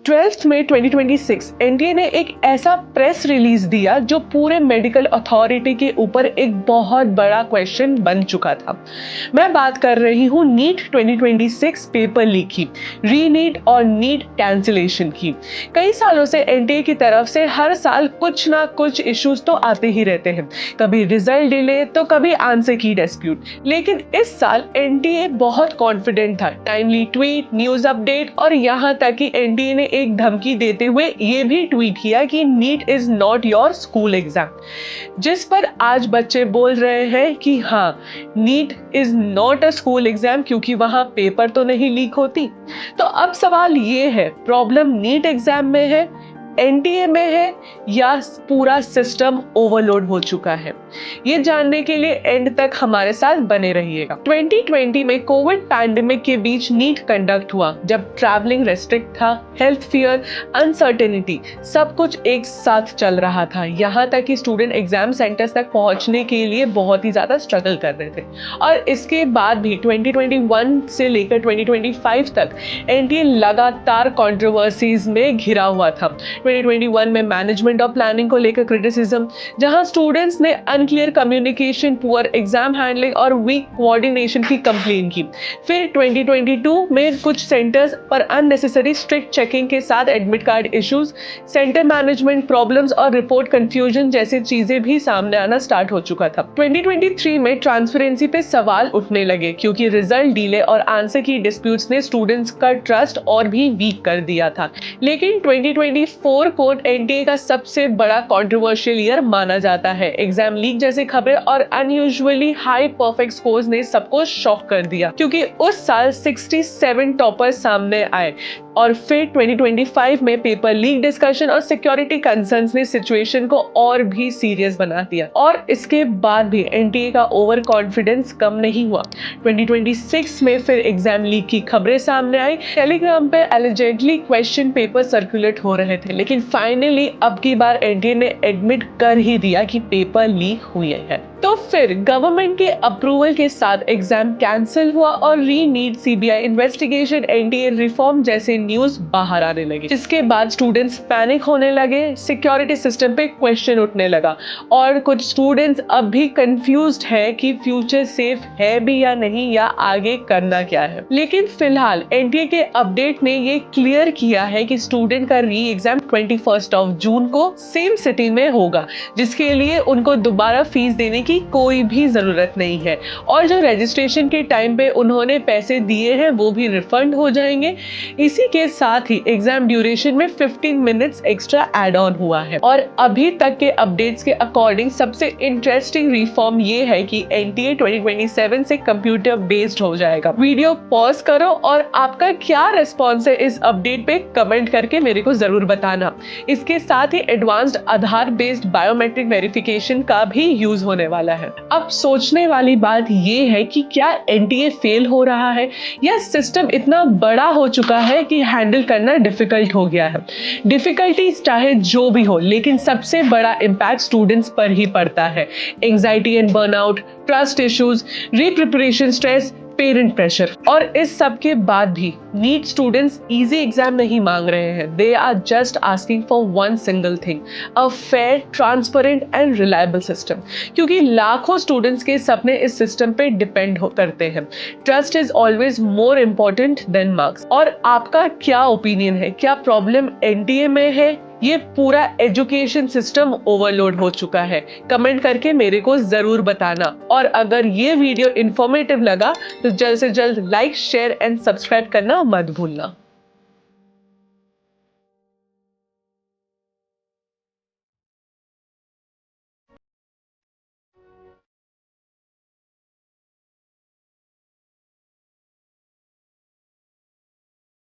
12th में 2026 NTA ने एक ऐसा प्रेस रिलीज दिया जो पूरे मेडिकल अथॉरिटी के ऊपर एक बहुत बड़ा क्वेश्चन बन चुका था। मैं बात कर रही हूँ नीट 2026 पेपर लीक की, रीनीट और नीट कैंसिलेशन की। कई सालों से एनटीए की तरफ से हर साल कुछ ना कुछ इश्यूज तो आते ही रहते हैं, कभी रिजल्ट डिले तो कभी आंसर की डिस्प्यूट। लेकिन इस साल एनटीए बहुत कॉन्फिडेंट था, टाइमली ट्वीट, न्यूज अपडेट और यहाँ तक कि एनटीए ने एक धमकी देते हुए ये भी ट्वीट किया कि NEET is not your school exam, जिस पर आज बच्चे बोल रहे हैं कि हाँ, NEET is not a school exam क्योंकि वहां पेपर तो नहीं लीक होती। तो अब सवाल ये है, प्रॉब्लम नीट एग्जाम में है, एनटीए में है या पूरा सिस्टम ओवरलोड हो चुका है? ये जानने के लिए एंड तक हमारे साथ बने रहिएगा। 2020 में कोविड पैंडेमिक के बीच नीट कंडक्ट हुआ, जब ट्रैवलिंग रेस्ट्रिक्ट था, हेल्थ फियर, अनसर्टेनिटी, सब कुछ एक साथ चल रहा था। यहाँ तक कि स्टूडेंट एग्जाम सेंटर्स तक पहुँचने के लिए बहुत ही ज़्यादा स्ट्रगल कर रहे थे। और इसके बाद भी 2021 से लेकर 2025 तक एनटीए लगातार कंट्रोवर्सीज में घिरा हुआ था। 2021 में मैनेजमेंट और प्लानिंग को लेकर क्रिटिसिज्म, जहां स्टूडेंट्स ने unclear communication, poor exam handling और वीक कोऑर्डिनेशन की कंप्लेन की। फिर 2022 में कुछ सेंटर्स पर अननेसेसरी स्ट्रिक्ट चेकिंग के साथ admit card issues, centre management problems और रिपोर्ट कंफ्यूजन जैसी चीजें भी सामने आना स्टार्ट हो चुका था। 2023 में ट्रांसपेरेंसी पे सवाल उठने लगे क्योंकि रिजल्ट डिले और आंसर की डिस्प्यूट्स ने स्टूडेंट्स का ट्रस्ट और भी वीक कर दिया था। लेकिन 2024 को एनटीए का सबसे बड़ा कंट्रोवर्शियल ईयर माना जाता है। एग्जाम लीक जैसी खबरें और अनयूजुअली हाई परफेक्ट स्कोर्स ने सबको शॉक कर दिया क्योंकि उस साल 67 टॉपर्स सामने आए। और फिर 2025 में पेपर लीक डिस्कशन और सिक्योरिटी कंसर्न्स ने सिचुएशन को और भी सीरियस बना दिया। और इसके बाद भी एनटीए का ओवर कॉन्फिडेंस कम नहीं हुआ। 2026 में फिर एग्जाम लीक की खबरें सामने आई। टेलीग्राम पे एलिजेडली क्वेश्चन पेपर सर्कुलेट हो रहे थे, लेकिन फाइनली अब की बार एनटीए ने एडमिट कर ही दिया कि पेपर लीक हुए हैं। तो फिर गवर्नमेंट के अप्रूवल के साथ एग्जाम कैंसिल हुआ और रीनीट, सीबीआई इन्वेस्टिगेशन, एनटीए रिफॉर्म जैसे न्यूज बाहर आने लगे, जिसके बाद स्टूडेंट्स पैनिक होने लगे, सिक्योरिटी सिस्टम पे क्वेश्चन उठने लगा और कुछ स्टूडेंट्स अब भी कंफ्यूज्ड है कि फ्यूचर सेफ है भी या नहीं, या आगे करना क्या है। लेकिन फिलहाल एनटीए के अपडेट ने ये क्लियर किया है कि स्टूडेंट का री एग्जाम 21 जून को सेम सिटी में होगा, जिसके लिए उनको दोबारा फीस देने की कोई भी जरूरत नहीं है और जो रजिस्ट्रेशन के टाइम पे उन्होंने पैसे दिए हैं वो भी रिफंड हो जाएंगे। इसी के साथ ही एग्जाम ड्यूरेशन में 15 मिनट्स एक्स्ट्रा ऐड ऑन हुआ है। और अभी तक के अपडेट्स के अकॉर्डिंग सबसे इंटरेस्टिंग रिफॉर्म ये है कि एनटीए 2027 से कंप्यूटर बेस्ड हो जाएगा। वीडियो पॉज करो और आपका क्या रिस्पॉन्स है इस अपडेट पे कमेंट करके मेरे को जरूर बताना। इसके साथ ही एडवांस्ड आधार बेस्ड बायोमेट्रिक वेरिफिकेशन का भी यूज होने वाला है। अब सोचने वाली बात ये है कि क्या एनटीए फेल हो रहा है या सिस्टम इतना बड़ा हो चुका है कि हैंडल करना डिफिकल्ट हो गया है। डिफिकल्टी चाहे जो भी हो, लेकिन सबसे बड़ा इम्पैक्ट स्टूडेंट्स पर ही पड़ता है। Anxiety and burnout, trust issues, repreparation stress, parent pressure. और इस सब के बाद भी नीट स्टूडेंट्स इजी एग्जाम नहीं मांग रहे हैं। They are just asking for one single thing, a fair, transparent and reliable system, क्योंकि लाखों स्टूडेंट्स के सपने इस सिस्टम पे डिपेंड करते हैं। Trust is always more important than marks. और आपका क्या ओपिनियन है? क्या प्रॉब्लम एनटीए में है, ये पूरा एजुकेशन सिस्टम ओवरलोड हो चुका है? कमेंट करके मेरे को जरूर बताना। और अगर ये वीडियो इंफॉर्मेटिव लगा तो जल्द से जल्द लाइक, शेयर एंड सब्सक्राइब करना मत भूलना।